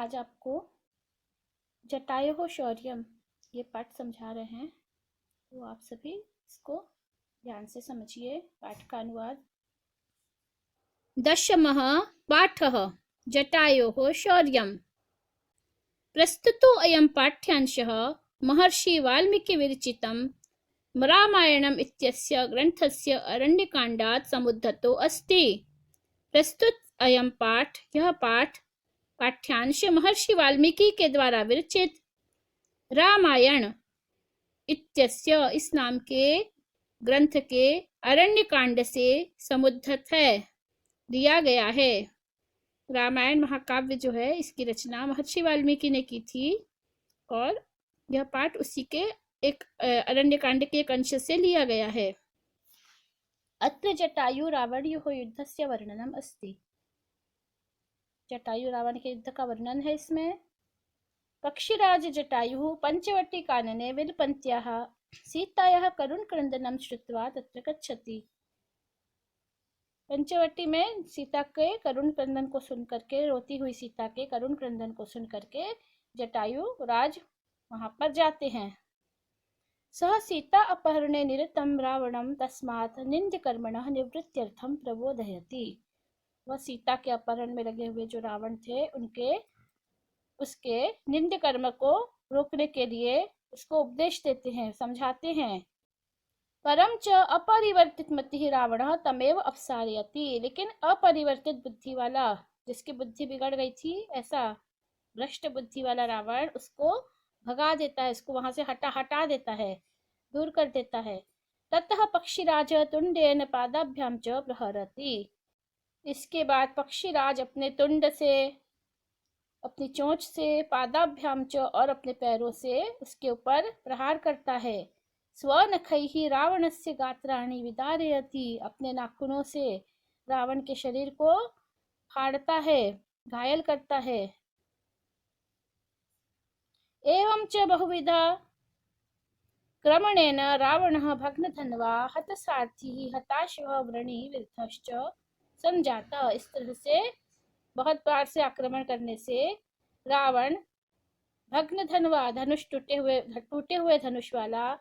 आज आपको जटायुः शौर्यम ये पाठ समझा रहे हैं, तो आप सभी इसको ध्यान से समझिए। पाठ का अनुवाद। दशमः पाठः जटायोः शौर्यम्। प्रस्तुतो अयं पाठ्यांशः महर्षि वाल्मीकि विरचितं रामायणम् इत्यस्य ग्रन्थस्य अरण्यकाण्डात् समुद्धतो अस्ति। प्रस्तुत अयं यह पाठ्यांश महर्षि वाल्मीकि के द्वारा विरचित रामायण इत्यस्य इस नाम के ग्रंथ के अरण्य कांड से समुद्धत है, दिया गया है। रामायण महाकाव्य जो है इसकी रचना महर्षि वाल्मीकि ने की थी और यह पाठ उसी के एक अरण्य कांड के एक अंश से लिया गया है। अत्र जटायु रावणयोः युद्धस्य वर्णनम् अस्ति। जटायु रावण के युद्ध का वर्णन है इसमें। पक्षिराज जटायुः पंचवटी कानने विलपन्त्याः सीतायाः करुणक्रन्दनं श्रुत्वा तत्र गच्छति। पंचवटी में सीता के करुण क्रंदन को सुन करके, रोती हुई सीता के करुण क्रंदन को सुन करके जटायु राज वहां पर जाते हैं। सह सीता अपहरणे निरतं रावणं तस्मात् निंद्यकर्मणः निवृत्त्यर्थं प्रबोधयति। वह सीता के अपहरण में लगे हुए जो रावण थे उसके निंद्य कर्म को रोकने के लिए उसको उपदेश देते हैं, समझाते हैं। परम च अपरिवर्तित मति रावण तमेव अपसारयति। लेकिन अपरिवर्तित बुद्धि वाला, जिसकी बुद्धि बिगड़ गई थी, ऐसा भ्रष्ट बुद्धि वाला रावण उसको भगा देता है, उसको वहां से हटा देता है, दूर कर देता है। ततः पक्षीराज तुंडेन पादाभ्याम च प्रहरति। इसके बाद पक्षीराज अपने तुंड से, अपनी चोंच से, पादाभ्याम च और अपने पैरों से उसके ऊपर प्रहार करता है। स्वनखैः रावणस्य गात्राणि विदारयति। अपने नाखूनों से रावण के शरीर को फाड़ता है, घायल करता है। एवं च बहुविधा क्रमणेन रावणः भग्नधन्वा हतसारथी हताशः व्रणी विद्धश्च संजाता। इस तरह से बहुत बार से आक्रमण करने से रावण भग्न धनवा, धनुष टूटे हुए धनुष वाला,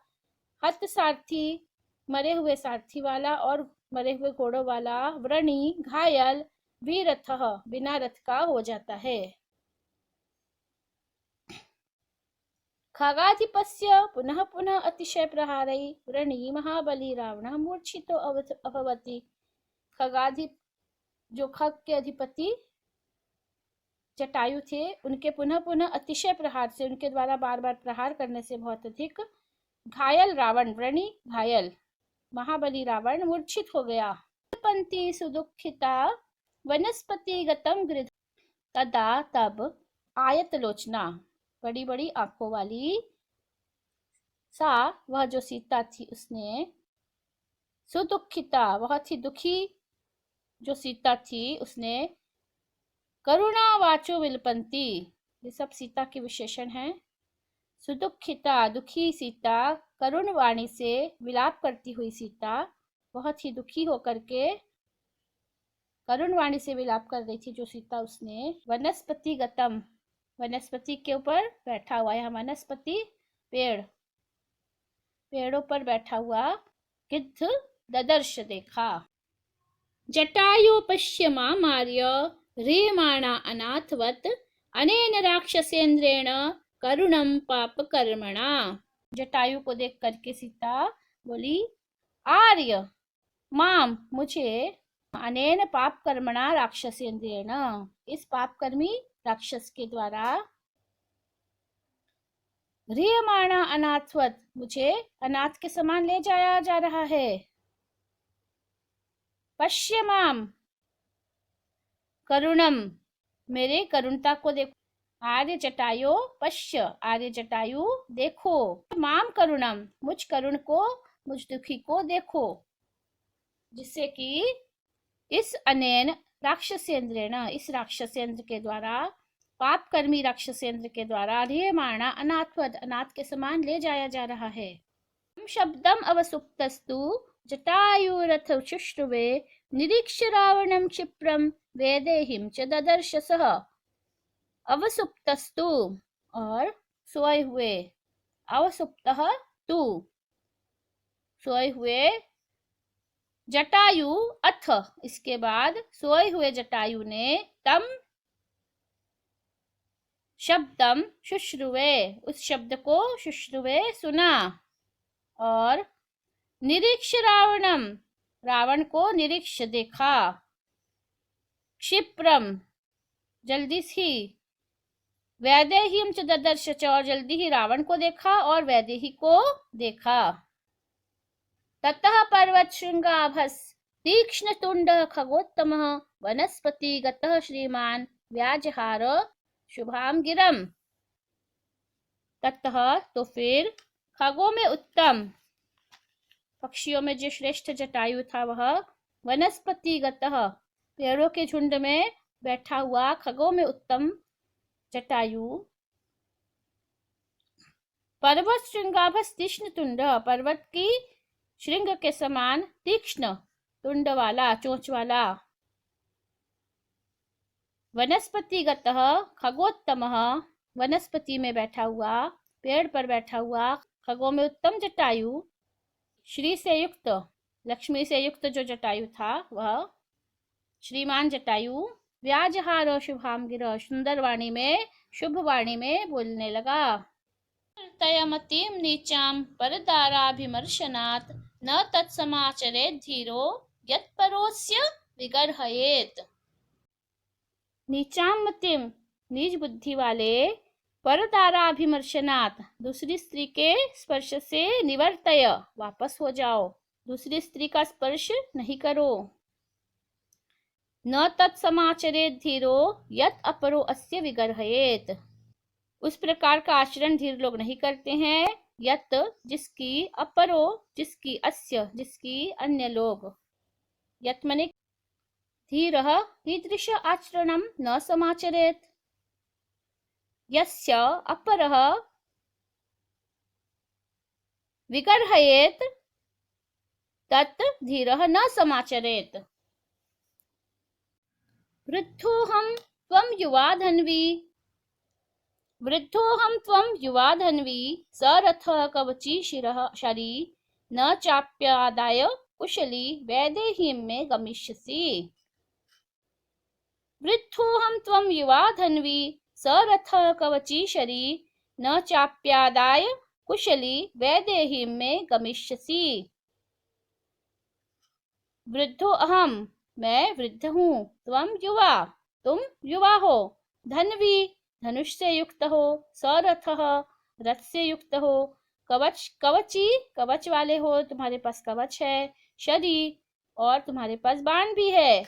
हत सारथी, मरे हुए सारथी वाला और मरे हुए घोड़ों वाला, व्रणी, घायल, वीरथः, बिना रथ का हो जाता है। खगाधिपस्य पुनः पुनः अतिशय प्रहारै व्रणी महाबली रावण मूर्छितो अभवति। खगाधिप जो खग के अधिपति जटायु थे, उनके पुनः पुनः अतिशय प्रहार से, उनके द्वारा बार बार प्रहार करने से बहुत अधिक घायल रावण, व्रणी घायल, महाबली रावण मूर्छित हो गया। पंथी सुदुखिता वनस्पति गतम गृध तदा तब आयत लोचना, बड़ी बड़ी आंखों वाली सा, वह जो सीता थी उसने, सुदुखिता बहुत ही दुखी जो सीता थी उसने, करुणा वाचो विलपंती, ये सब सीता के विशेषण हैं। सुदुखिता दुखी सीता, करुण वाणी से विलाप करती हुई सीता, बहुत ही दुखी होकर के करुण वाणी से विलाप कर रही थी जो सीता, उसने वनस्पति गतम, वनस्पति के ऊपर बैठा हुआ, यह वनस्पति पेड़ों पर बैठा हुआ गिद्ध ददर्श देखा। जटायु पश्य मार्य ह्रियमाणा अनाथवत अनेन राक्षसेन्द्रेण करुणम पाप कर्मणा। जटायु को देख करके सीता बोली, आर्य माम, मुझे, अनेन पाप कर्मणा राक्षसेन्द्रेण, इस पाप कर्मी राक्षस के द्वारा, ह्रियमाणा अनाथवत, मुझे अनाथ के समान ले जाया जा रहा है। पश्य माम, करुणम, मेरे करुणता को देखो। आर्य जटायो पश्य, आर्य जटायु देखो। माम करुणम, मुझ करुण को, मुझ दुखी को देखो, जिससे कि इस अनेन राक्षसेन्द्रेण, इस राक्षसेन्द्र के द्वारा, पाप कर्मी राक्षसेन्द्र के द्वारा, ह्रियमाणा अनाथवत, अनाथ के समान ले जाया जा रहा है। शब्दम अवसुप्तस्तु जटायुरथ शुश्रुवे निरीक्ष्य रावणं क्षिप्रं वेदेहिं च ददर्श सः। अवसुप्तस्तु और सोए हुए, अवसुप्तः तु सोए हुए, जटायु अथ इसके बाद सोए हुए जटायु ने तम शब्दम शुश्रुवे उस शब्द को शुश्रुवे सुना, और निरीक्ष रावणम रावण को निरीक्ष देखा, क्षिप्रम जल्दी ही, वैदेहीम च ददर्श च और जल्दी ही रावण को देखा और वैदेही को देखा। ततः पर्वत श्रृंगाभस तीक्ष्ण तुंड खगोत्तमः वनस्पतिगतः श्रीमान व्याजहार शुभाम गिरम। ततः तो फिर, खगों में उत्तम, पक्षियों में जो श्रेष्ठ जटायु था वह, वनस्पतिगतः पेड़ों के झुंड में बैठा हुआ, खगों में उत्तम जटायु, पर्वत श्रृंगाभस तीक्ष्ण तुंड पर्वत की श्रृंग के समान तीक्ष्ण तुंड वाला, चोंच वाला, वनस्पतिगतः खगोत्तमः वनस्पति में बैठा हुआ, पेड़ पर बैठा हुआ, खगों में उत्तम जटायु, श्री से युक्त लक्ष्मी से युक्त जो जटायु था वह श्रीमान जटायु, व्याजहार शुभाम गिर सुंदर वाणी में, शुभ वाणी में बोलने लगा। तयमतीम नीचाम परदाराभिमर्शनात् न तत्समाचरेत् धीरो यत्परोस्य विगर्हयेत्। नीचाम मतिम नीच बुद्धि वाले, परदाराभिमर्शनात् दूसरी स्त्री के स्पर्श से, निवर्तय वापस हो जाओ, दूसरी स्त्री का स्पर्श नहीं करो। न तत्समाचरेत् धीरो यत् अपरो अस्य विगर्हयेत् उस प्रकार का आचरण धीर लोग नहीं करते हैं, यत जिसकी, अपरो जिसकी, अस्य जिसकी, अन्य लोग, यत मने धीरः कीदृश आचरणं न समाचरेत्, यस्य अपरः विगर्हयेत् तत् धीरः न समाचरेत्। वृद्धोऽहं त्वं युवा धन्वी, वृद्धोऽहं त्वं युवा धन्वी, सरथः कवची शिरः शरी, न चाप्यादाय कुशली वैदेहीं में गमिष्यसि। वृद्धोऽहं त्वं युवा धन्वी, सरथः कवची शरी, न चाप्यादाय कुशली वैदेहीं में गमिष्यसि। वृद्धो अहम मैं वृद्ध हूँ, त्वं युवा तुम युवा हो, धन्वी धनुष से युक्त हो, सरथः रथ से युक्त हो, कवच कवची कवच वाले हो, तुम्हारे पास कवच है, शरी और तुम्हारे पास बाण भी है।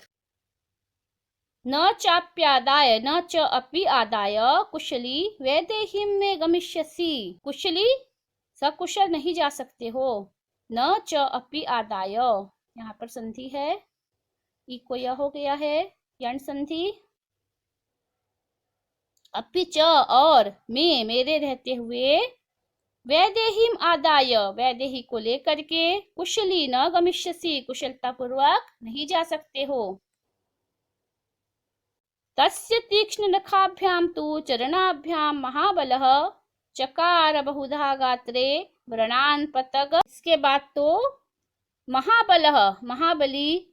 न चाप्यादाय न च अपि आदाय कुशली वैदेहीं में गमिष्यसि, कुशली सकुशल नहीं जा सकते हो, न च अपि आदाय यहाँ पर संधि है, ई को यह हो गया है, यण संधि, अपि च और में मेरे रहते हुए, वैदेहीम आदाय वैदेही को लेकर के, कुशली न गमिष्यसि कुशलता पूर्वक नहीं जा सकते हो। तस्य तीक्ष्ण नखाभ्याम तु चरणाभ्याम महाबलः चकार बहुधा गात्रे व्रणान पतग। इसके बाद तो महाबलः महाबली,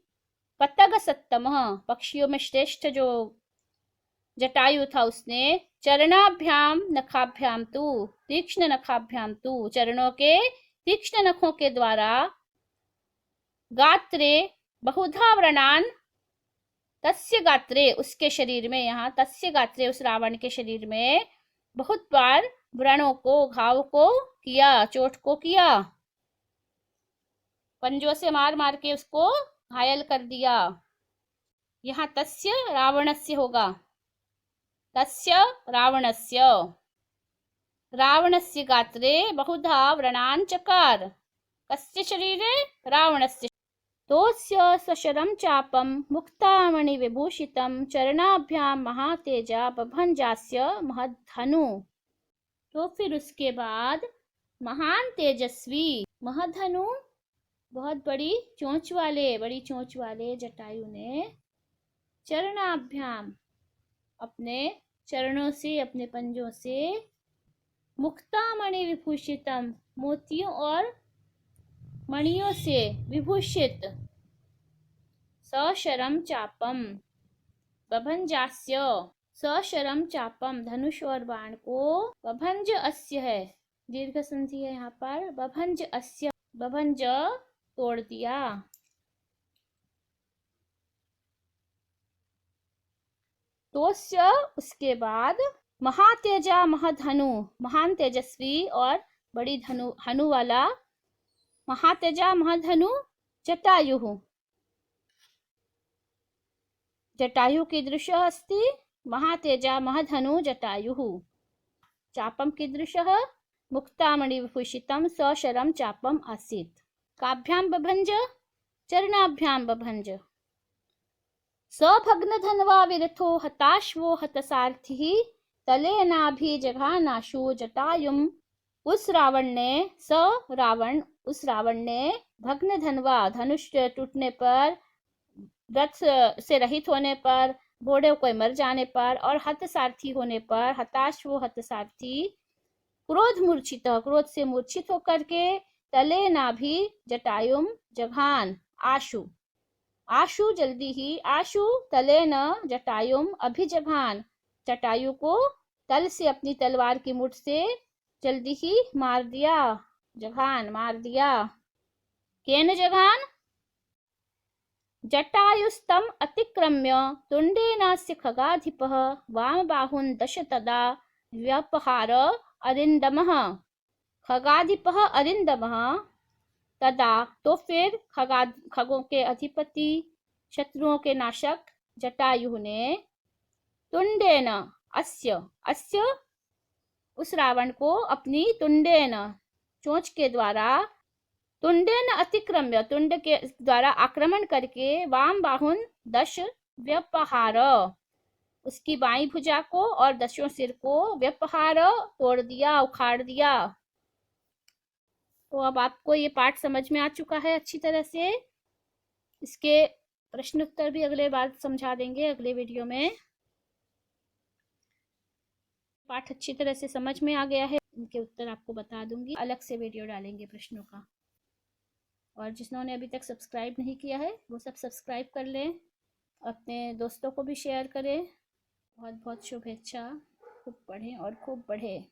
पतग सत्तमः पक्षियों में श्रेष्ठ जो जटायु था उसने, चरणाभ्याम नखाभ्याम तु तीक्ष्ण नखाभ्याम तु चरणों के तीक्ष्ण नखों के द्वारा, गात्रे बहुधा व्रणान तस्य गात्रे उसके शरीर में, यहाँ तस्य गात्रे उस रावण के शरीर में बहुत बार व्रणों को, घाव को किया, चोट को किया, पंजों से मार मार के उसको घायल कर दिया। यहाँ तस्य रावणस्य होगा, तस्य रावणस्य, रावणस्य गात्रे बहुधा व्रणान चकार, कस्य शरीरे रावणस्य, तोस्य सशरं चापं मुक्तामणि विभूषितं चरणाभ्यां महातेजा बभंजास्य महद्धनु। तो फिर उसके बाद महान तेजस्वी महधनु बहुत बड़ी चोंच वाले जटायु ने, चरणाभ्याम अपने चरणों से, अपने पंजों से, मुक्तामणि विभूषितम, मोतियों और मणियों से विभूषित, सशरम चापम, बभंजास्य, सशरम चापम, धनुष और बाण को, बभंज अस्य है, दीर्घ संधि है यहाँ पर, बभंज अस्य, बभंज तोड़ दिया। तोस्य उसके बाद, महातेजा महधनु, महान तेजस्वी और बड़ी धनु, हनु वाला, महातेजा महधनु जटायु, जटायु कीदृशः अस्ति, महातेजा महधनु जटायुः। चापम कीदृशः, मुक्तामणिविभूषितं सशरं चापम आसीत्। काभ्यां बभंज, चरणाभ्यां बभंज। सभग्नधन्वा विरथो हताश्वो हतसारथिः, तलेनाभिजघानाशु जटायुम्। उस रावण ने भग्न धनवा, धनुष टूटने पर, रथ से रहित होने पर, घोड़े कोई मर जाने पर, और हतसारथी होने पर, हताश वो हतसारथी, क्रोध से मूर्छित होकर के, तले नाभि जटायुम जघान, आशु, आशु जल्दी ही, आशु तले न जटायुम अभिजघान, जटायु को तल से अपनी तलवार की मुठ से जल्दी ही मार दिया, जघान मार दिया। केन जघान, जटायुस्तम अतिक्रम्य तुंडेनास्य खगाधिपः वामबाहुं दश तदा व्यपहार अरिंदमः। खगाधिपः अरिंदमः, तदा तो फिर खगों के अधिपति, शत्रुओं के नाशक जटायु ने, तुंडेन अस्य, अस्य उस रावण को अपनी तुंडेन चोंच के द्वारा, तुंडेन अतिक्रम्य तुंड के द्वारा आक्रमण करके, वाम बाहुन दश व्यपहार उसकी बाई भुजा को और दशों सिर को, व्यपहार तोड़ दिया, उखाड़ दिया। तो अब आपको ये पाठ समझ में आ चुका है अच्छी तरह से। इसके प्रश्न उत्तर भी अगले बार समझा देंगे, अगले वीडियो में। पाठ अच्छी तरह से समझ में आ गया है, इनके उत्तर आपको बता दूंगी, अलग से वीडियो डालेंगे प्रश्नों का। और जिन्होंने अभी तक सब्सक्राइब नहीं किया है वो सब सब्सक्राइब कर लें, अपने दोस्तों को भी शेयर करें। बहुत बहुत शुभेच्छा, खूब पढ़ें और खूब बढ़े।